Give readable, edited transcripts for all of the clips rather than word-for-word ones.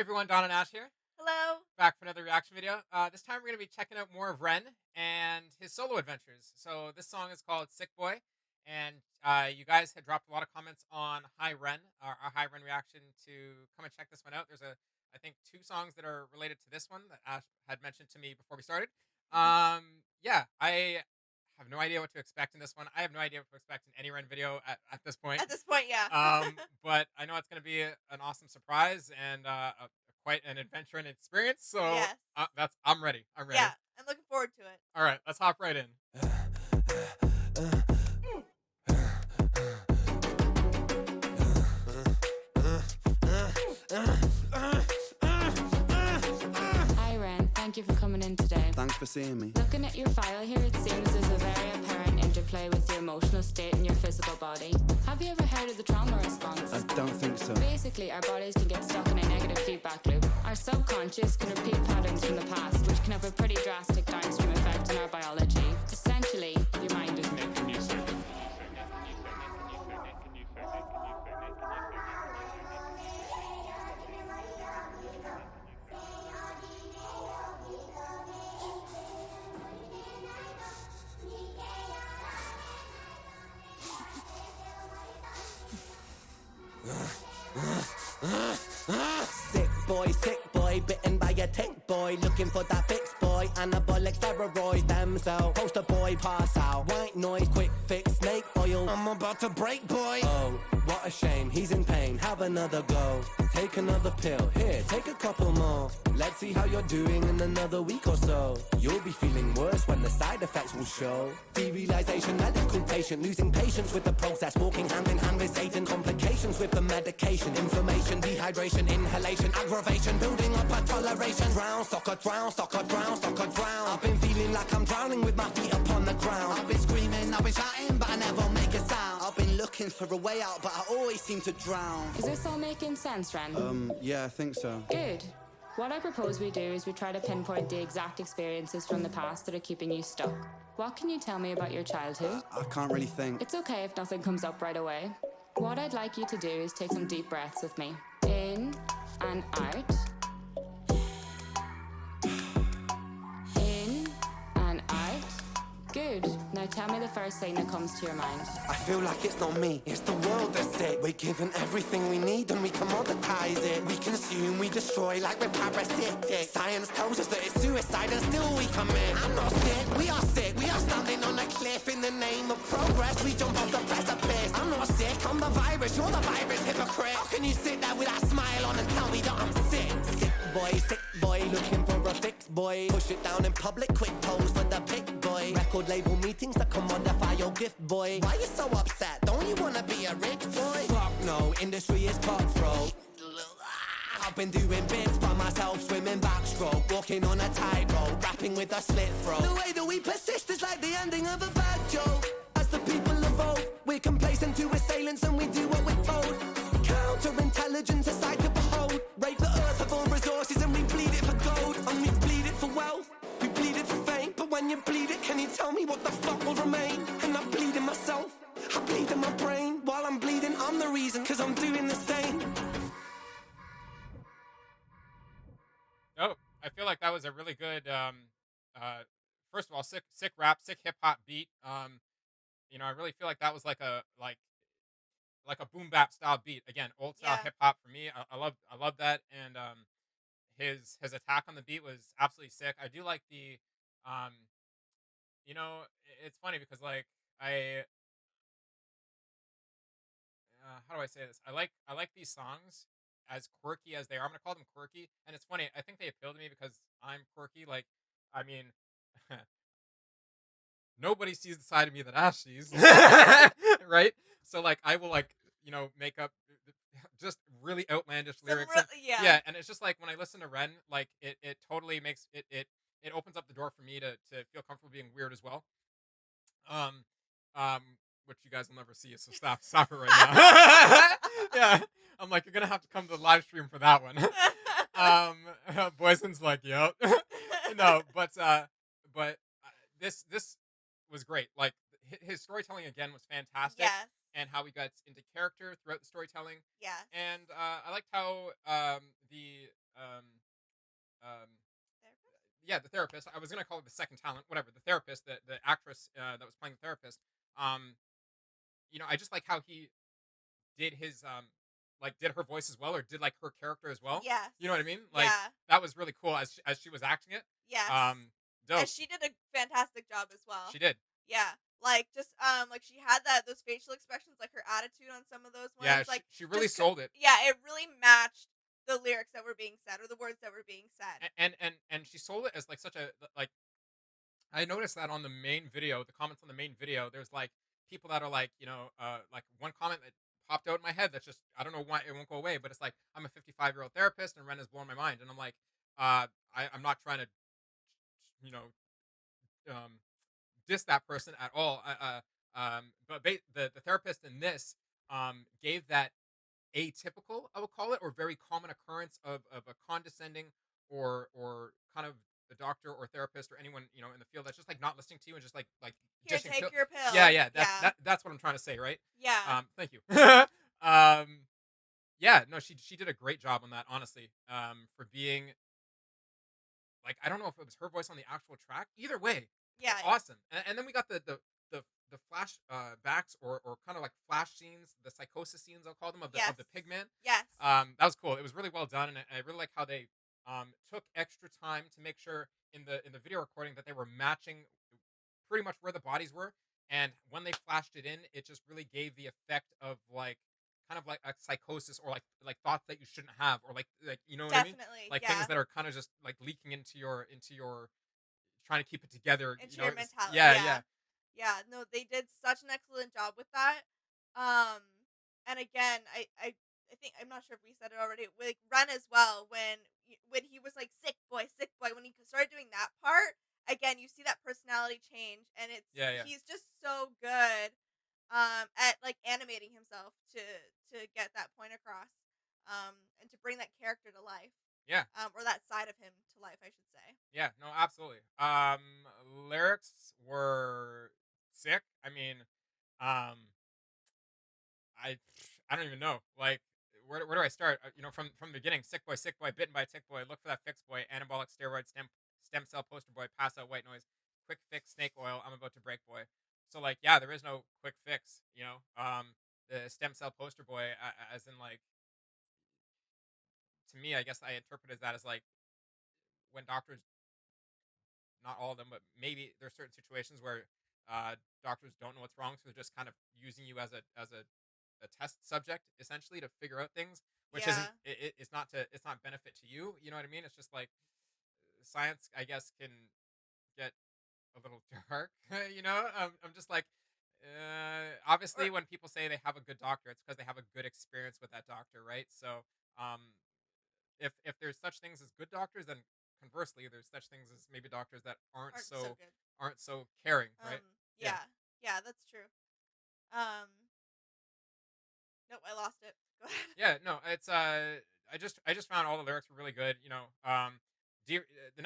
everyone, Don and Ash here, Hello. back for another reaction video. This time we're going to be checking out more of Ren and his solo adventures. So this song is called Sick Boy, and you guys had dropped a lot of comments on Hi Ren, our Hi Ren reaction, to come and check this one out. There's I think, two songs that are related to this one that Ash had mentioned to me before we started. Yeah, I have no idea what to expect in this one. I have no idea what to expect in any Ren video at this point. At this point, yeah. But I know it's going to be an awesome surprise and quite an adventure and experience. So Yes. I'm ready. I'm ready. Yeah, I'm looking forward to it. All right, let's hop right in. Hi Ren, thank you for coming in today. Thanks for seeing me. Looking at your file here, it seems there's a very apparent interplay with your emotional state and your physical body. Have you ever heard of the trauma response? I don't think so. Basically, our bodies can get stuck in a negative feedback loop. Our subconscious can repeat patterns from the past, which can have a pretty drastic downstream effect on our biology. Essentially, your mind is making you sick. Sick boy, bitten by a tick boy, looking for that fix boy, anabolic steroids, damn cell, poster boy, pass out, white noise, quick fix, snake oil, I'm about to break boy. Oh, what a shame, he's in pain, have another go, take another pill, here, take a couple more, let's see how you're doing in another week or so, you'll be feeling worse when the side effects will show, derealization, medical patient, losing patience with the process, walking hand in hand with Satan, complications with the medication, inflammation, dehydration, inhalation, aggravation, building up a toleration, drown, soccer, drown, soccer, drown, soccer, drown, I've been feeling like I'm drowning with my feet upon the ground, I've been screaming, I've been shouting, but I never make a sound, I've been looking for a way out, but I always seem to drown. Is this all making sense, Ren? Yeah, I think so. Good. What I propose we do is we try to pinpoint the exact experiences from the past that are keeping you stuck. What can you tell me about your childhood? I can't really think. It's okay if nothing comes up right away. What I'd like you to do is take some deep breaths with me. In and out. In and out. Good. Now tell me the first thing that comes to your mind. I feel like it's not me, it's the world that's sick. We're given everything we need and we commoditize it. We consume, we destroy like we're parasitic. Science tells us that it's suicide and still we commit. I'm not sick, we are sick. We are standing on a cliff in the name of progress. We jump off the precipice. I'm not sick, I'm the virus, you're the virus, hypocrite. How can you sit there with that smile on and tell me that I'm sick? Sick boy, looking for a fix boy. Push it down in public, quick pose for the pick boy. Record label meetings that commodify your gift boy. Why you so upset? Don't you wanna be a rich boy? Fuck no, industry is cutthroat. I've been doing bits by myself, swimming backstroke, walking on a tightrope, rapping with a slit throat. The way that we persist is like the ending of a bad joke. As the people evolve, we're complacent to assailants and we do what we're told. Counterintelligence, a sight to behold. Rape the earth of all resources and we bleed it for gold. And we bleed it for wealth, we bleed it for fame. But when you bleed it, can you tell me what the fuck will remain? And I bleed in myself, I bleed in my brain. While I'm bleeding, I'm the reason, cause I'm doing the same. Oh, I feel like that was a really good. First of all, sick rap, sick hip hop beat. I really feel like that was like a boom bap style beat. Again, old style Yeah. hip hop for me. I love that, and his attack on the beat was absolutely sick. I do like the um, it's funny because like how do I say this? I like these songs as quirky as they are. I'm gonna call them quirky, and it's funny. I think they appeal to me because I'm quirky. Like, I mean, nobody sees the side of me that Ash sees, right? So like, I will make up just really outlandish lyrics. Yeah. And it's just like when I listen to Ren, like it totally makes it opens up the door for me to feel comfortable being weird as well. Um, which you guys will never see, so stop it right now. Yeah, I'm like, you're gonna have to come to the live stream for that one. Boyson's like, yep. No, but this was great. Like his storytelling again was fantastic. Yes. And how we got into character throughout the storytelling. Yes. And I liked how the um, Therapist? yeah, the therapist. I was gonna call it the second talent, whatever. The therapist, the actress that was playing the therapist. Um, I just like how he did his like did her voice as well, or did like her character as well. Yes. You know what I mean? Like Yeah. that was really cool as she was acting it. Yes. And Dope. she did a fantastic job as well. She did. Yeah. Like just like she had those facial expressions, like her attitude on some of those Yeah, ones, like she really sold it. yeah, it really matched the lyrics that were being said or the words that were being said. And she sold it as like such a like I noticed that on the main video, the comments on the main video, there's like people that are like, like one comment that popped out in my head that's just I don't know why it won't go away, but it's like I'm a 55-year-old therapist and Ren has blown my mind, and I'm like, I'm not trying to, you know, um, diss that person at all. But the therapist in this gave that atypical, I would call it, or very common occurrence of a condescending or kind of a doctor or therapist or anyone in the field that's just like not listening to you and just like Here, dishing take your pill. yeah, Yeah. that's what I'm trying to say, right? Yeah. Thank you. Yeah, no, she did a great job on that, honestly. For being like, I don't know if it was her voice on the actual track. Either way, Yeah. awesome. And then we got the flash backs or kind of like flash scenes, the psychosis scenes, I'll call them, of Yes. the pigman. Yes. That was cool. It was really well done, and I really like how they took extra time to make sure in the video recording that they were matching pretty much where the bodies were. And when they flashed it in, it just really gave the effect of like kind of like a psychosis or like thoughts that you shouldn't have, or like you know what I mean? Definitely. Like Yeah. things that are kind of just like leaking into your trying to keep it together. Into your mentality. Yeah, Yeah. yeah, Yeah. No, they did such an excellent job with that. Um, and again, I think I'm not sure if we said it already. With Ren as well, when he was like sick boy, when he started doing that part, again, you see that personality change, and yeah, yeah. he's just so good at like animating himself to get that point across, and to bring that character to life, Yeah. or that side of him to life, I should say. Yeah, no, absolutely. Lyrics were sick. I mean, um, I I don't even know. Like, where do I start? From the beginning. Sick boy, bitten by a tick boy. Look for that fix boy. Anabolic steroid stem cell poster boy. Pass out white noise. Quick fix snake oil. I'm about to break boy. So like, yeah, there is no quick fix. The stem cell poster boy, as in like, to me, I guess I interpreted that as like when doctors, not all of them, but maybe there's certain situations where doctors don't know what's wrong, so they're just kind of using you as a test subject essentially to figure out things, which isn't Yeah. it's not benefit to you. You know what I mean? It's just like science, I guess, can get a little dark. I'm just like. Obviously, Or when people say they have a good doctor, it's because they have a good experience with that doctor, right? So, if there's such things as good doctors, then conversely, there's such things as maybe doctors that aren't aren't so so good. aren't so caring, right? Yeah. Yeah. Yeah, that's true. Um, nope, I lost it. Go ahead. Yeah, no, it's I just found all the lyrics were really good. The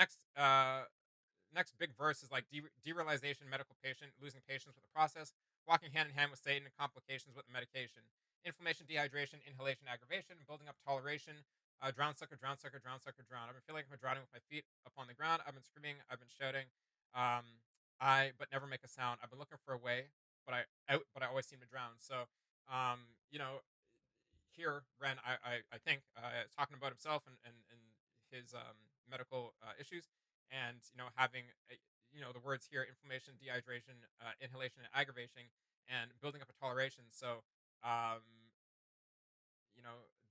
next big verse is like derealization, medical patient, losing patience with the process, walking hand in hand with Satan, and complications with the medication, inflammation, dehydration, inhalation, aggravation, building up toleration, drown sucker, drown sucker, drown sucker, drown. I've been feeling like I'm drowning with my feet upon the ground. I've been screaming, I've been shouting, but never make a sound. I've been looking for a way, but I always seem to drown. So, you know, here Ren, I think, talking about himself and his medical issues, and having the words here: inflammation, dehydration, inhalation, and aggravation, and building up a toleration. So, um,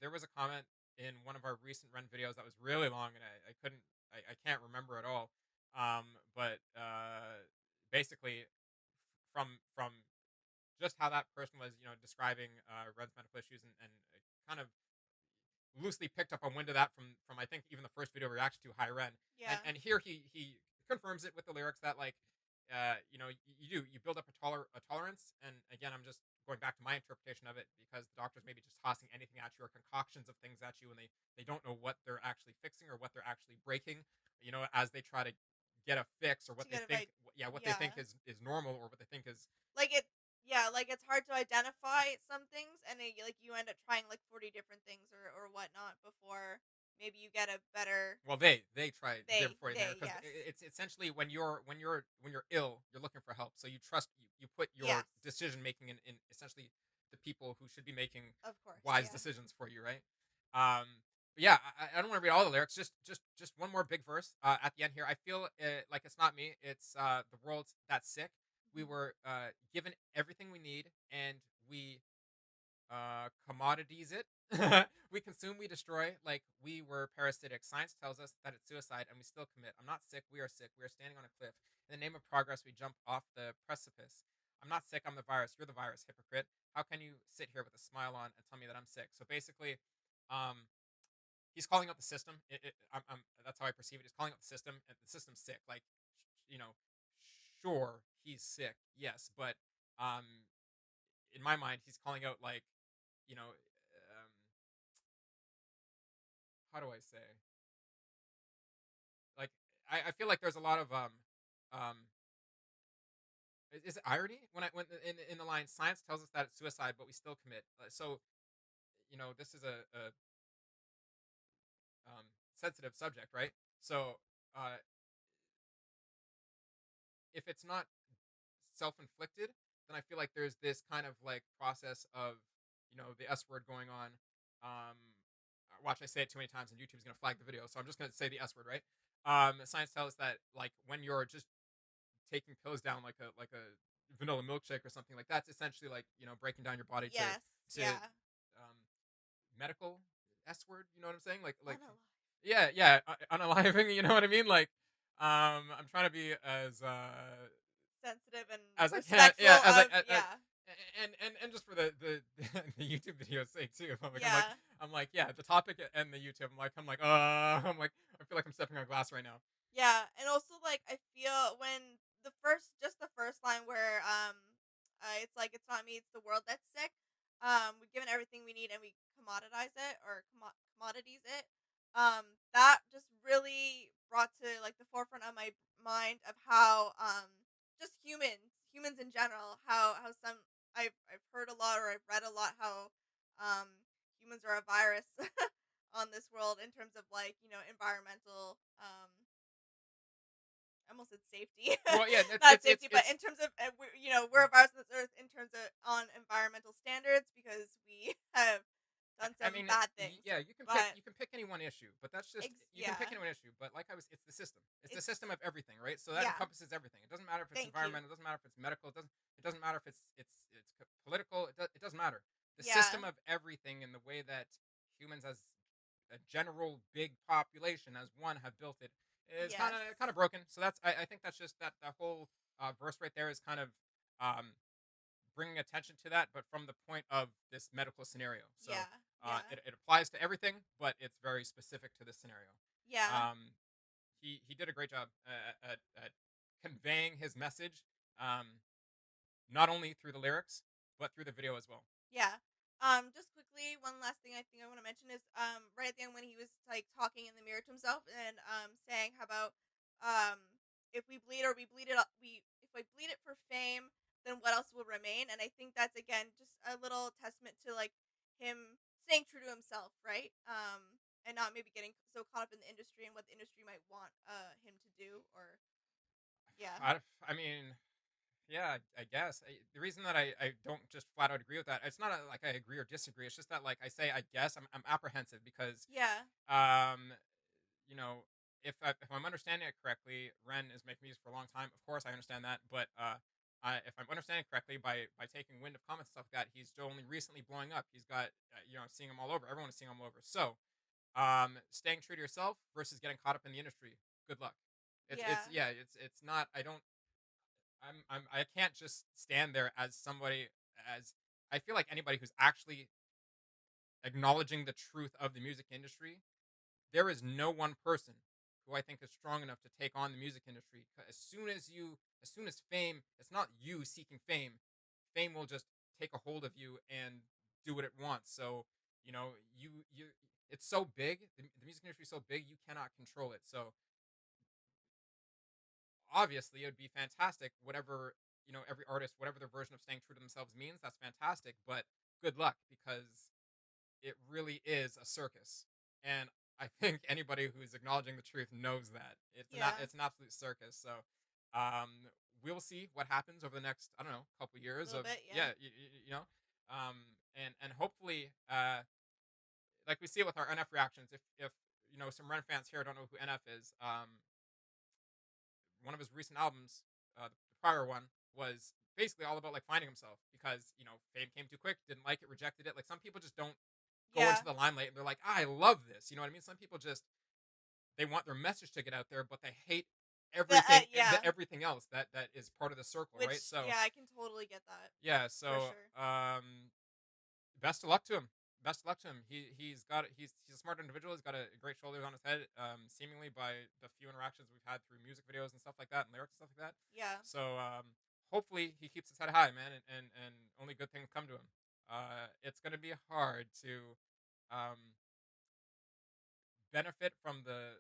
there was a comment in one of our recent Ren videos that was really long, and I couldn't, I can't remember at all. But basically, from just how that person was, describing Ren's medical issues, and kind of loosely picked up on wind of that from I think even the first video reaction to High Ren, and Yeah. and here he confirms it with the lyrics that like, you build up a tolerance, and again I'm just going back to my interpretation of it, because the doctors may be just tossing anything at you or concoctions of things at you, and they don't know what they're actually fixing or what they're actually breaking, as they try to get a fix, or To what they get it think, right. what they think Yeah. is normal, or what they think is. Like it. Yeah, like it's hard to identify some things, and like you end up trying like 40 different things or whatnot before. maybe you get a better Well, they try there before you they, because yes. it's essentially when you're ill, you're looking for help. So you put your Yes. decision making in essentially the people who should be making Of course, wise yeah. decisions for you, right? Um, but yeah, I don't want to read all the lyrics. Just one more big verse at the end here. I feel like it's not me. It's the world's that sick. We Mhm. were given everything we need, and we commodities it. We consume, we destroy, like we were parasitic. Science tells us that it's suicide, and we still commit. I'm not sick. We are sick. We are standing on a cliff. In the name of progress, we jump off the precipice. I'm not sick. I'm the virus. You're the virus, hypocrite. How can you sit here with a smile on and tell me that I'm sick? So basically, um, he's calling out the system. That's how I perceive it. He's calling out the system, and the system's sick. Like, you know, sure, he's sick, yes, but um, in my mind, he's calling out like, you know, how do I say? Like, I feel like there's a lot of um, is it irony when in the line science tells us that it's suicide, but we still commit. So this is a sensitive subject, right? So uh, if it's not self-inflicted, then I feel like there's this kind of like process of the S word going on. Um, Watch, I say it too many times, and YouTube's gonna flag the video, so I'm just gonna say the S word, right? Science tells us that like when you're just taking pills down like a vanilla milkshake or something like that's essentially like breaking down your body Yes, to yeah. um, medical S word. You know what I'm saying? Like Unalive. yeah, yeah, unaliving. You know what I mean? Like I'm trying to be Sensitive and as I can. respectful Yeah, as of, I yeah. and just for the the YouTube video's sake too. Yeah. I'm like yeah, the topic and the YouTube. I'm like I feel like I'm stepping on glass right now. Yeah, and also like I feel when the first line where it's like it's not me, it's the world that's sick. We've given everything we need and we commoditize it or commodities it. That just really brought to like the forefront of my mind of how just humans in general, how some I've heard a lot or I've read a lot how humans are a virus on this world in terms of like, environmental I almost said safety. Well, yeah, Not safety, but it's in terms of we're a virus on this earth in terms of on environmental standards because we have done I some mean, bad things. yeah, But you can pick any one issue, but that's just you can yeah, pick any one issue. But like it's the system. It's the it's system of everything, right? So that yeah. encompasses everything. It doesn't matter if it's Thank you. environmental. It doesn't matter if it's medical. It doesn't matter if it's political. It doesn't matter. The Yeah. system of everything and the way that humans as a general big population as one have built it is Yes. kind of broken. So I think that's just that whole verse right there is kind of um, bringing attention to that, but from the point of this medical scenario. So Yeah. Yeah. it applies to everything, but it's very specific to this scenario. Yeah. He did a great job at conveying his message, um, not only through the lyrics, but through the video as well. Yeah. Just quickly, one last thing I think I want to mention is right at the end when he was like talking in the mirror to himself and saying how about um if we bleed or we bleed it we if we bleed it for fame, then what else will remain? And I think that's again just a little testament to like him staying true to himself, right? And not maybe getting so caught up in the industry and what the industry might want him to do or yeah. I mean, yeah, I guess the reason that I don't just flat out agree with that, it's not like I agree or disagree. It's just that like I say I guess I'm apprehensive because Yeah. um, you know, if I'm understanding it correctly, Ren is making music for a long time. Of course, I understand that, but if I'm understanding correctly, by taking wind of comments and stuff like that, he's only recently blowing up. He's got seeing him all over. Everyone is seeing him all over. So, staying true to yourself versus getting caught up in the industry. Good luck. Yeah. It's not. I can't just stand there as somebody as I feel like anybody who's actually acknowledging the truth of the music industry, there is no one person who I think is strong enough to take on the music industry. As soon as fame, it's not you seeking fame. Fame will just take a hold of you and do what it wants. So it's so big. The music industry is so big, you cannot control it. So obviously, it would be fantastic. Whatever every artist, whatever their version of staying true to themselves means, that's fantastic. But good luck because it really is a circus. And I think anybody who's acknowledging the truth knows that Yeah. it's an absolute circus. So, um, we'll see what happens over the next, I don't know, couple years Little of, bit, yeah. you know, and hopefully, like we see it with our NF reactions. If some Ren fans here don't know who NF is, one of his recent albums, the prior one, was basically all about like finding himself because fame came too quick, didn't like it, rejected it. Like some people just don't go Yeah. into the limelight and they're like, I love this. You know what I mean? Some people just they want their message to get out there, but they hate The the yeah. everything else that is part of the circle, Which right? So yeah, I can totally get that. yeah, For so sure. best of luck to him. Best of luck to him. He's a smart individual. He's got a great shoulders on his head. Seemingly by the few interactions we've had through music videos and stuff like that, and lyrics and stuff like that. Yeah. So hopefully he keeps his head high, man, and only good things come to him. It's gonna be hard to um, benefit from the.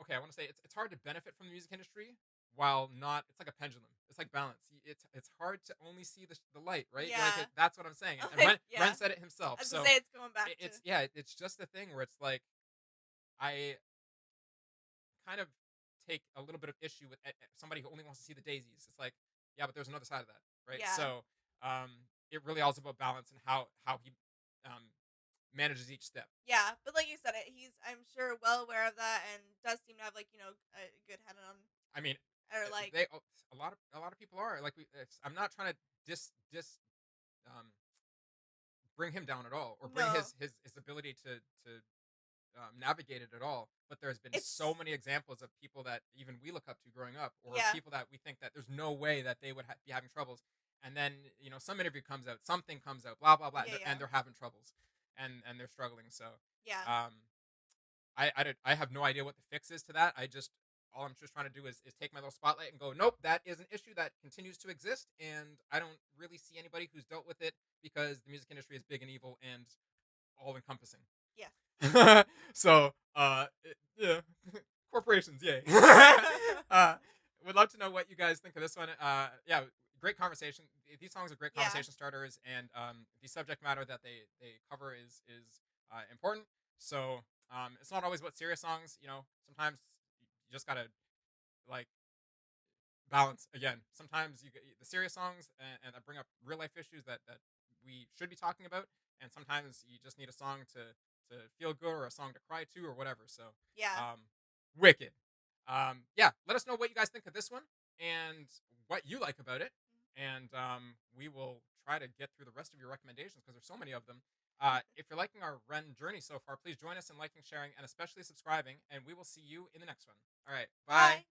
Okay, I want to say it's hard to benefit from the music industry while not. It's like a pendulum. It's like balance. It's hard to only see the light, right? Yeah. Like that's what I'm saying. And Yeah. Ren said it himself. I was So gonna say it's going back it's to yeah, it's just a thing where it's like I kind of take a little bit of issue with somebody who only wants to see the daisies. It's like yeah, but there's another side of that, right? Yeah. So it really all is about balance and how he manages each step. yeah, but like you said, he's I'm sure well aware of that and does seem to have like a good head on I mean, or like they a lot of people are like I'm not trying to um bring him down at all or bring no. his ability to navigate it at all. But there's been It's so many examples of people that even we look up to growing up, or yeah. people that we think that there's no way that they would be having troubles, and then some interview comes out, something comes out, blah blah blah, Yeah, and yeah. they're having troubles, and they're struggling. So Yeah. I have no idea what the fix is to that. All I'm just trying to do is take my little spotlight and go, nope, that is an issue that continues to exist, and I don't really see anybody who's dealt with it because the music industry is big and evil and all encompassing. Yes. So, yeah, corporations, yay. Would love to know what you guys think of this one. Yeah, great conversation. These songs are great Yeah. conversation starters, and the subject matter that they cover is important. So, it's not always about serious songs. Sometimes you just gotta like balance again. Sometimes you get the serious songs and that bring up real life issues that we should be talking about, and sometimes you just need a song to feel good or a song to cry to or whatever. So, Yeah. wicked. Yeah, let us know what you guys think of this one and what you like about it, and we will try to get through the rest of your recommendations because there's so many of them. If you're liking our Ren journey so far, please join us in liking, sharing, and especially subscribing. And we will see you in the next one. All right, bye. Bye.